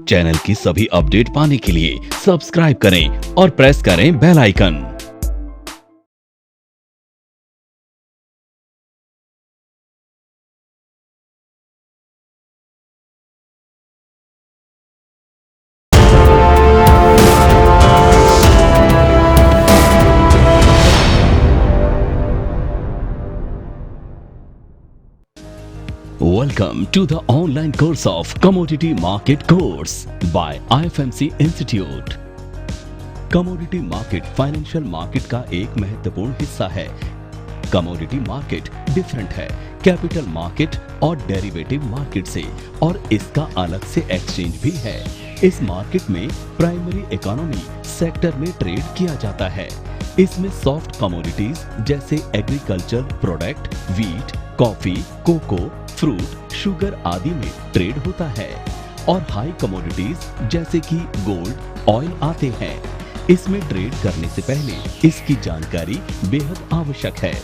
Channel की सभी update पाने के लिए सब्सक्राइब करें और प्रेस करें bell icon. Welcome to the online course of Commodity Market Course by IFMC Institute. Commodity market financial market का एक महत्वपूर्ण हिस्सा है। कमोडिटी मार्केट डिफरेंट है कैपिटल मार्केट और डेरिवेटिव मार्केट से, और इसका अलग से एक्सचेंज भी है। इस मार्केट में प्राइमरी इकोनॉमी सेक्टर में ट्रेड किया जाता है। इसमें सॉफ्ट कमोडिटीज जैसे agriculture product, wheat, coffee, cocoa, fruit, sugar आदि में ट्रेड होता है, और हाई कमोडिटीज जैसे कि गोल्ड, ऑयल आते हैं। इसमें ट्रेड करने से पहले इसकी जानकारी बेहद आवश्यक है।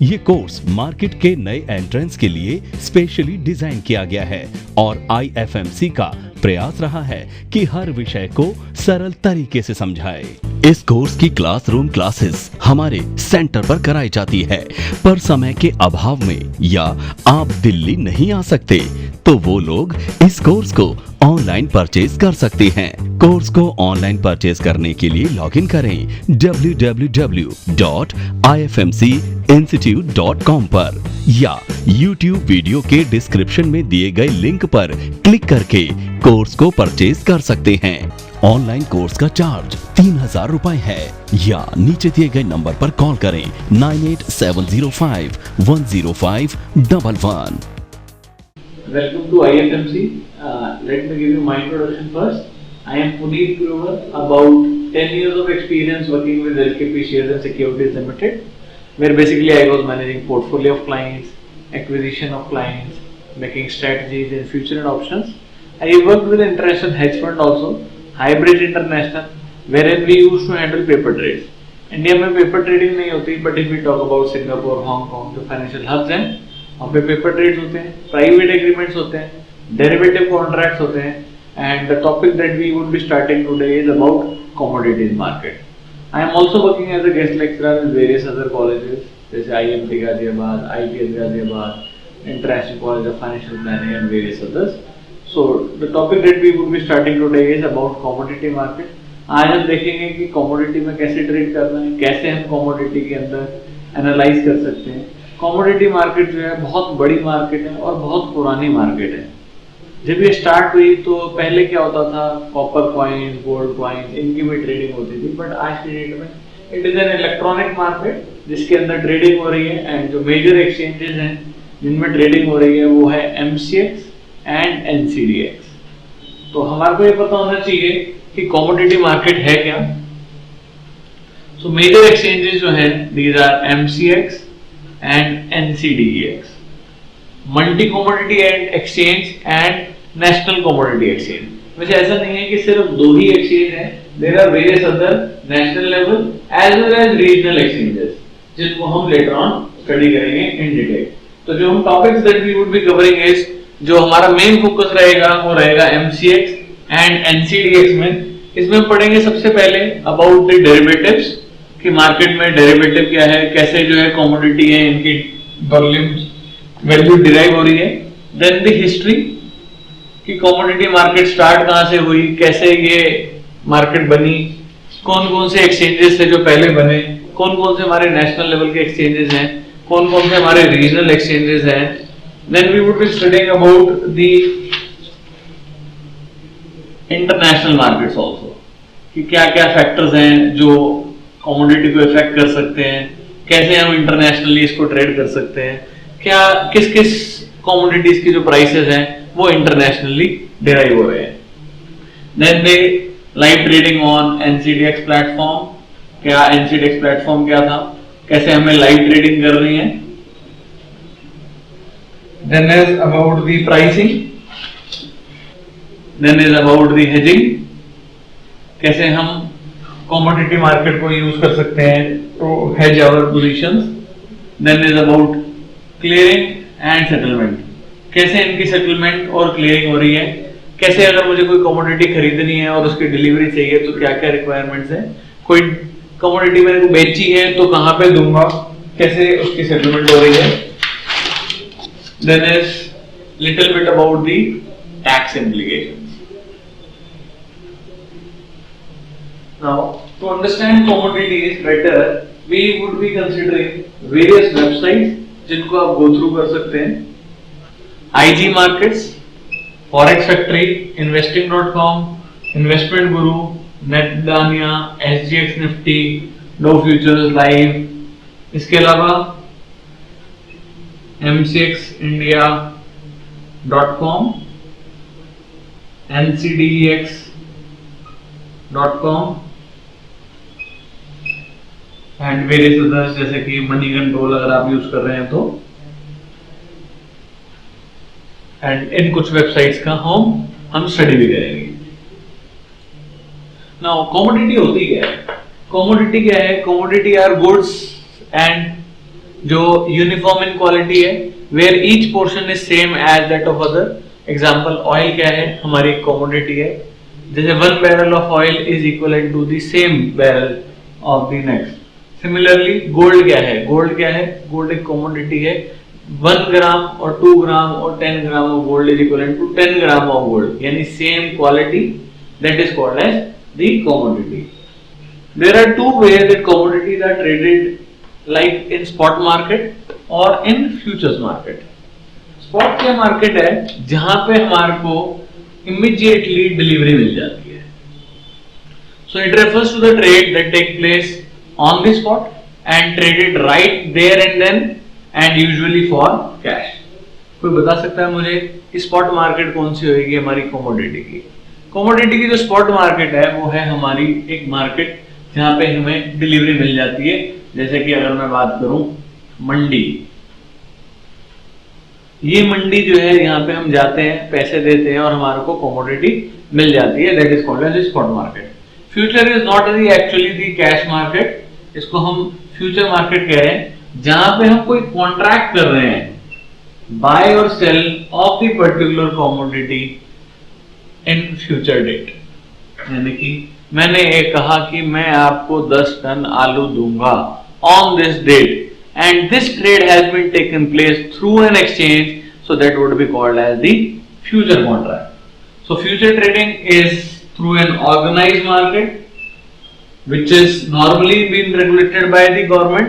ये कोर्स मार्केट के नए एंट्रेंस के लिए स्पेशली डिजाइन किया गया है, और IFMC का प्रयास रहा है कि हर विषय को सरल तरीके से समझाए। इस कोर्स की क्लासरूम क्लासेस हमारे सेंटर पर कराई जाती है, पर समय के अभाव में या आप दिल्ली नहीं आ सकते तो वो लोग इस कोर्स को ऑनलाइन परचेज कर सकते हैं। कोर्स को ऑनलाइन परचेज करने के लिए लॉगिन करें www.ifmcinstitute.com पर, या YouTube वीडियो के डिस्क्रिप्शन में दिए गए लिंक पर क्लिक करके कोर्स को परचेज कर सकते हैं। ऑनलाइन कोर्स का चार्ज 3000 रुपए है, या नीचे दिए गए नंबर पर कॉल करें 9870510511। Welcome to IFMC. Let me give you my introduction first. I am Puneet Grover, about 10 years of experience working with LKP Shares and Securities Limited, where basically I was managing portfolio of clients, acquisition of clients, making strategies in future and options. I worked with international hedge fund also, Hybrid International, wherein we used to handle paper trades. India में paper trading नहीं होती, but if we talk about Singapore, Hong Kong, जो financial hubs हैं, वहाँ पे paper trades होते हैं, private agreements होते हैं, डेरिवेटिव कॉन्ट्रैक्ट्स होते हैं, and the topic that we would be starting today is about commodities market. I am also working as a guest lecturer in various other colleges जैसे IMT Ghaziabad, ITS Ghaziabad, international college of financial planning and various others. So the topic that we would be starting today is about commodity market. आज हम देखेंगे कि commodity में कैसे trade करना है, कैसे हम कमोडिटी के अंदर एनालाइज कर सकते हैं। कमोडिटी मार्केट जो है बहुत बड़ी मार्केट है और बहुत पुरानी मार्केट है। जब ये स्टार्ट हुई तो पहले क्या होता था, कॉपर कॉइन, गोल्ड कॉइन, इनकी भी ट्रेडिंग होती थी, बट आज की डेट में it is an electronic market जिसके अंदर ट्रेडिंग हो रही है, एंड जो मेजर एक्सचेंजेस हैं जिनमें ट्रेडिंग हो रही है वो है MCX एंड NCDX। तो हमारे को ये पता होना चाहिए कि कमोडिटी मार्केट है क्या। सो मेजर एक्सचेंजेस जो है these are MCX and NCDEX, multi commodity exchange and national commodity exchange. वैसे ऐसा नहीं है कि सिर्फ दो ही एक्सचेंज हैं, there are various other national level as well as regional exchanges, जिनको हम लेटर ऑन स्टडी करेंगे इन डिटेल। तो जो हम topics that we would be covering is, जो हमारा मेन फोकस रहेगा वो रहेगा MCX एंड NCDEX में। इसमें पढ़ेंगे सबसे पहले अबाउट द डेरिवेटिव्स कि मार्केट में डेरिवेटिव क्या है, कैसे जो है कमोडिटी है इनकी वैल्यू डिराइव हो रही है। देन द हिस्ट्री कि कमोडिटी मार्केट स्टार्ट कहां से हुई, कैसे ये मार्केट बनी, कौन कौन से एक्सचेंजेस थे जो पहले बने, कौन कौन से हमारे नेशनल लेवल के एक्सचेंजेस हैं, कौन कौन से हमारे रीजनल एक्सचेंजेस हैं। Then we would be studying about the international markets also कि क्या क्या फैक्टर्स हैं जो कमोडिटी को इफेक्ट कर सकते हैं, कैसे हम इंटरनेशनली इसको ट्रेड कर सकते हैं, क्या किस किस कमोडिटीज की जो प्राइसेस हैं वो इंटरनेशनली डिराइव हो रहे हैं। Then they live trading on NCDX platform, क्या NCDX प्लेटफॉर्म क्या था, कैसे हमें लाइव ट्रेडिंग करनी है। Then is about the pricing, then is about the hedging, कैसे हम कमोडिटी मार्केट को यूज कर सकते हैं to hedge our positions. Then is about clearing and settlement, कैसे इनकी सेटलमेंट और क्लियरिंग हो रही है। कैसे अगर मुझे कोई कमोडिटी खरीदनी है और उसकी डिलीवरी चाहिए तो क्या क्या रिक्वायरमेंट्स है, कोई कमोडिटी मैंने को बेची है तो कहां पे दूंगा, कैसे उसकी सेटलमेंट हो रही है। Then is little bit about the tax implications. Now, to understand commodities better, we would be considering various websites जिनको आप go through कर सकते हैं। IG Markets, Forex Factory, Investing.com, Investment Guru, Netdania, SGX Nifty, Dow Futures Live, इसके अलावा MCXindia.com, NCDEX.com and various others जैसे कि money control अगर आप यूज कर रहे हैं तो। एंड इन कुछ वेबसाइट्स का हम स्टडी भी करेंगे। नाउ कमोडिटी होती क्या है? कमोडिटी क्या है? कमोडिटी आर गुड्स एंड जो यूनिफॉर्म इन क्वालिटी है, where each portion is same as that of other. Example oil क्या है? हमारी कमोडिटी है। जैसे 1 barrel of oil is equal to the same barrel of the next. Similarly gold क्या है? Gold क्या है? गोल्ड एक कमोडिटी है। 1 ग्राम और 2 ग्राम और 10 gram of gold is equal to 10 gram of gold, यानी same quality, that is called as the commodity. There are 2 ways that commodities are traded, like in spot market or in futures market. Spot क्या market है? जहां पे हमारे को immediately delivery मिल जाती है। So it refers to the trade that take place on the spot and traded right there and then and usually for cash. कोई बता सकता है मुझे स्पॉट मार्केट कौन सी होगी हमारी कमोडिटी की? कमोडिटी की जो स्पॉट मार्केट है वो है हमारी एक मार्केट जहां पे हमें डिलीवरी मिल जाती है। जैसे कि अगर मैं बात करूं मंडी, ये मंडी जो है यहाँ पे हम जाते हैं, पैसे देते हैं और हमारे को कमोडिटी मिल जाती है, that is called as spot market. Future is not actually the cash market, इसको हम फ्यूचर मार्केट कह रहे हैं, जहां पे हम कोई कॉन्ट्रैक्ट कर रहे हैं, बाय और sell of the particular commodity in future date. यानी कि मैंने ये कहा कि मैं आपको 10 टन आलू दूंगा on this date and this trade has been taken place through an exchange, so that would be called as the future contract. So future trading is through an organized market which is normally been regulated by the government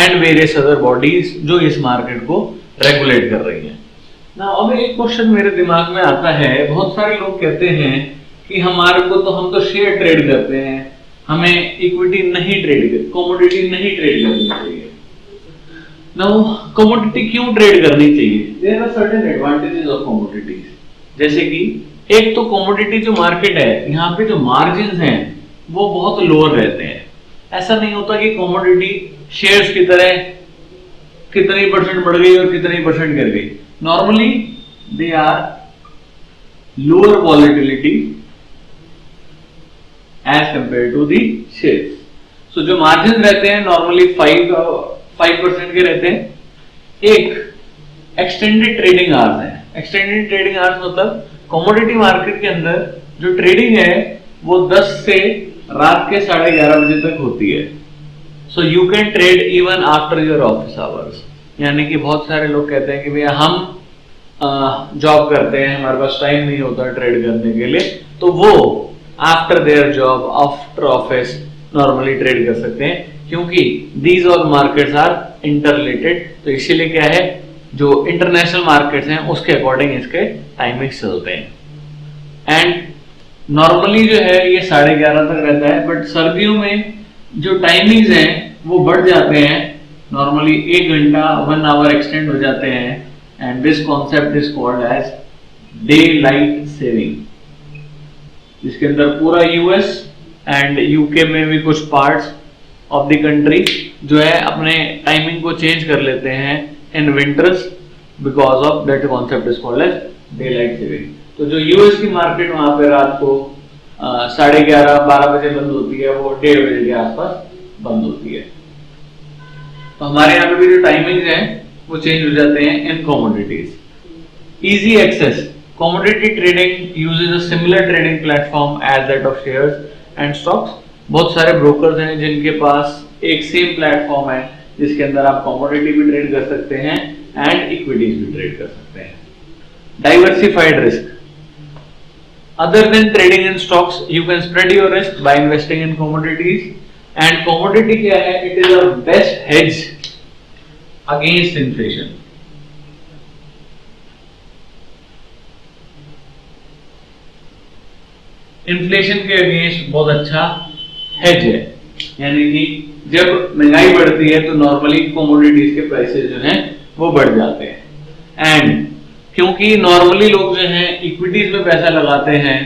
and various other bodies जो इस market को regulate कर रही हैं। Now अब एक question मेरे दिमाग में आता है, बहुत सारे लोग कहते हैं कि हमारे को तो हम तो शेयर ट्रेड करते हैं, हमें इक्विटी नहीं ट्रेड, कमोडिटी नहीं ट्रेड करनी चाहिए। Now, commodity क्यों ट्रेड करनी चाहिए? There are certain advantages of commodities. जैसे कि एक तो commodity जो मार्केट है, यहाँ पे जो मार्जिन्स हैं वो बहुत लोअर रहते हैं। ऐसा नहीं होता कि commodity शेयर्स की तरह कितनी परसेंट बढ़ गई और कितनी परसेंट गिर गई। Normally they are lower volatility as compared to the shares. So जो मार्जिन रहते हैं नॉर्मली 5% के रहते हैं। एक एक्सटेंडेड ट्रेडिंग आवर्स है। एक्सटेंडेड ट्रेडिंग आवर्स मतलब कमोडिटी मार्केट के अंदर जो ट्रेडिंग है वो 10 से रात के 11:30 बजे तक होती है। So you can trade even after your office hours. यानी कि बहुत सारे लोग कहते हैं कि भैया हम जॉब करते हैं, हमारे पास टाइम नहीं होता ट्रेड करने के लिए, तो वो after their job after office normally trade कर सकते हैं, क्योंकि these all markets are interrelated. तो इसीलिए क्या है, जो इंटरनेशनल मार्केट्स हैं उसके अकॉर्डिंग इसके टाइमिंग्स चलते हैं। एंड नॉर्मली जो है ये 11:30 तक रहता है, बट सर्दियों में जो टाइमिंग्स हैं वो बढ़ जाते हैं, नॉर्मली 1 घंटा 1 आवर एक्सटेंड हो जाते हैं। And this concept is called as daylight saving, जिसके अंदर पूरा यूएस एंड यूके में भी कुछ पार्ट्स ऑफ द कंट्री जो है अपने टाइमिंग को चेंज कर लेते हैं in winters, because of that concept is called as daylight saving. तो जो यूएस की मार्केट वहां पे रात को 11:30-12 बजे बंद होती है, वो 1:30 बजे के आसपास बंद होती है। तो हमारे यहाँ पे भी जो टाइमिंग है वो चेंज हो जाते हैं इन commodities. Easy access, Commodity trading uses a similar trading platform as that of shares and stocks. बहुत सारे ब्रोकर्स हैं जिनके पास एक सेम प्लेटफॉर्म है जिसके अंदर आप कमोडिटी भी ट्रेड कर सकते हैं एंड इक्विटीज भी ट्रेड कर सकते हैं. Diversified risk. Other than trading in stocks, you can spread your risk by investing in commodities. And commodity क्या है? It is a best hedge against inflation. Inflation के अगेंस्ट बहुत अच्छा हेज है. यानी कि जब महंगाई बढ़ती है तो नॉर्मली कमोडिटीज के प्राइसेस जो हैं वो बढ़ जाते हैं. एंड क्योंकि नॉर्मली लोग जो हैं इक्विटीज में पैसा लगाते हैं,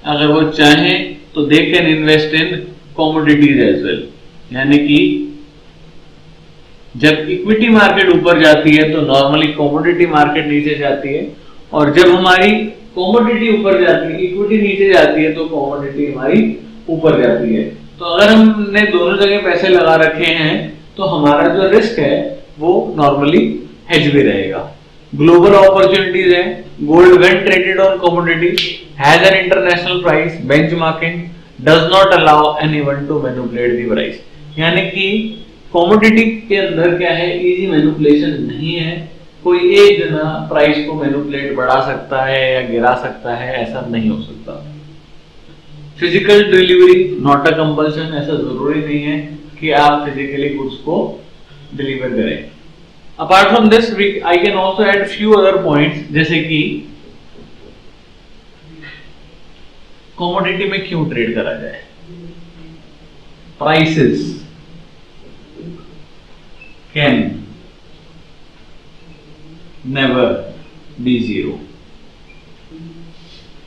अगर वो चाहें तो they can invest in commodities as well. यानी कि जब इक्विटी मार्केट ऊपर जाती है तो नॉर्मली कमोडिटी मार्केट नीचे जाती है, और जब हमारी कमोडिटी ऊपर जाती है, इक्विटी नीचे जाती है, तो कमोडिटी हमारी ऊपर जाती है. तो अगर हमने दोनों जगह पैसे लगा रखे हैं तो हमारा जो रिस्क है वो नॉर्मली हेज भी रहेगा. ग्लोबल अपॉर्चुनिटीज है. Gold when traded on commodity has an international price. Benchmarking does not allow anyone to manipulate the price. यानी कि कमोडिटी के अंदर क्या है, इजी मैनिपुलेशन नहीं है. कोई एक जना प्राइस को मैनिपुलेट बढ़ा सकता है या गिरा सकता है, ऐसा नहीं हो सकता. Physical delivery not a compulsion. ऐसा जरूरी नहीं है कि आप फिजिकली गुड्स को डिलीवर करें. Apart from this I can also add few other points, जैसे कि कमोडिटी में क्यों ट्रेड करा जाए. Prices can never be zero.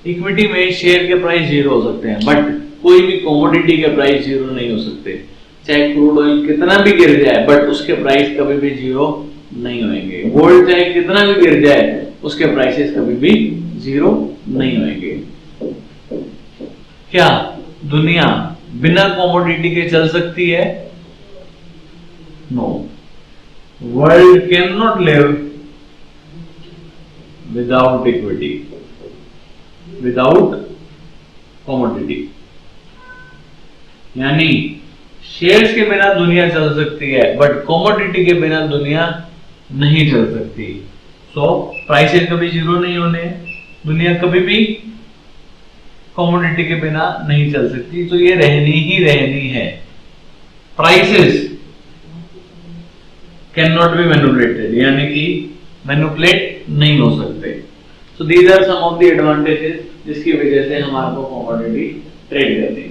Equity में शेयर के प्राइस जीरो हो सकते हैं, बट कोई भी कमोडिटी के प्राइस जीरो नहीं हो सकते. चाहे क्रूड ऑयल कितना भी गिर जाए, बट उसके प्राइस कभी भी जीरो नहीं होंगे. गोल्ड चाहे कितना भी गिर जाए, उसके प्राइसेस कभी भी जीरो नहीं होंगे. क्या दुनिया बिना कमोडिटी के चल सकती है? No. World can not live without equity, without commodity. यानी शेयर्स के बिना दुनिया चल सकती है, बट कमोडिटी के बिना दुनिया नहीं चल सकती. सो प्राइसेस कभी जीरो नहीं होने, दुनिया कभी भी कमोडिटी के बिना नहीं चल सकती. तो ये रहनी ही रहनी है. Prices can not be manipulated, यानी कि मैनिपुलेट नहीं हो सकते. So these are some of the advantages जिसकी वजह से हमारे को कमोडिटी ट्रेड करनी है.